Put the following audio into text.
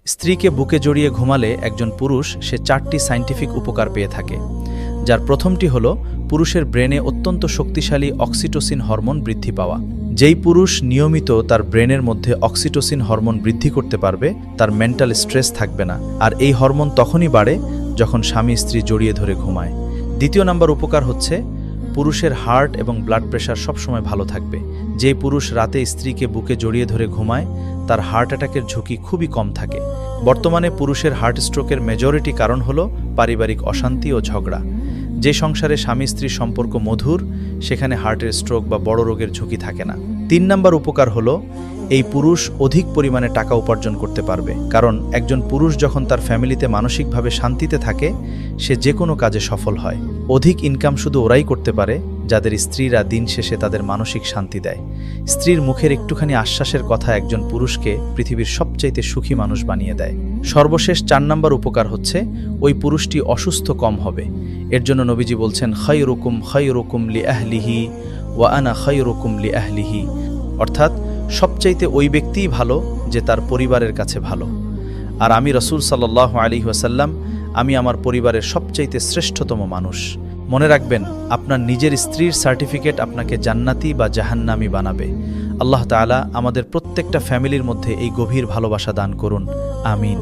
স্ত্রীকে বুকে জড়িয়ে ঘুমালে একজন পুরুষ সে 4টি সায়েন্টিফিক উপকার পেয়ে থাকে, যার প্রথমটি হল পুরুষের ব্রেনে অত্যন্ত শক্তিশালী অক্সিটোসিন হরমোন বৃদ্ধি পাওয়া। যেই পুরুষ নিয়মিত তার ব্রেনের মধ্যে অক্সিটোসিন হরমোন বৃদ্ধি করতে পারবে, তার মেন্টাল স্ট্রেস থাকবে না, আর এই হরমোন তখনই বাড়ে যখন স্বামী স্ত্রী জড়িয়ে ধরে ঘুমায়। দ্বিতীয় নাম্বার উপকার হচ্ছে পুরুষের হার্ট এবং ব্লাড প্রেশার সবসময় ভালো থাকবে। যেই পুরুষ রাতে স্ত্রীকে বুকে জড়িয়ে ধরে ঘুমায়, তার হার্ট অ্যাটাকের ঝুঁকি খুবই কম থাকে। বর্তমানে পুরুষের হার্ট স্ট্রোকের মেজরিটি কারণ হল পারিবারিক অশান্তি ও ঝগড়া। যে সংসারে স্বামী স্ত্রীর সম্পর্ক মধুর, সেখানে হার্টের স্ট্রোক বা বড় রোগের ঝুঁকি থাকে না। 3 নাম্বার উপকার হলো এই পুরুষ অধিক পরিমাণে টাকা উপার্জন করতে পারবে, কারণ একজন পুরুষ যখন তার ফ্যামিলিতে মানসিকভাবে শান্তিতে থাকে, সে যে কোনো কাজে সফল হয়। অধিক ইনকাম শুধু ওরাই করতে পারে যাদের স্ত্রীরা দিন শেষে তাদের মানসিক শান্তি দেয়। স্ত্রীর মুখের একটুখানি আশ্বাসের কথা একজন পুরুষকে পৃথিবীর সবচাইতে সুখী মানুষ বানিয়ে দেয়। সর্বশেষ 4 নাম্বার উপকার হচ্ছে ওই পুরুষটি অসুস্থ কম হবে। এর জন্য নবীজি বলছেন, খায়রুকুম লি আহলিহি ওয়া আনা খায়রুকুম লি আহলিহি, অর্থাৎ সবচাইতে ওই ব্যক্তিই ভালো যে তার পরিবারের কাছে ভালো, আর আমি রাসূল সাল্লাল্লাহু আলাইহি ওয়াসাল্লাম, আমি আমার পরিবারের সবচাইতে শ্রেষ্ঠতম মানুষ। মনে রাখবেন, আপনার নিজের স্ত্রীর সার্টিফিকেট আপনাকে জান্নাতি বা জাহান্নামী বানাবে। আল্লাহ তাআলা আমাদের প্রত্যেকটা ফ্যামিলির মধ্যে এই গভীর ভালোবাসা দান করুন। আমিন।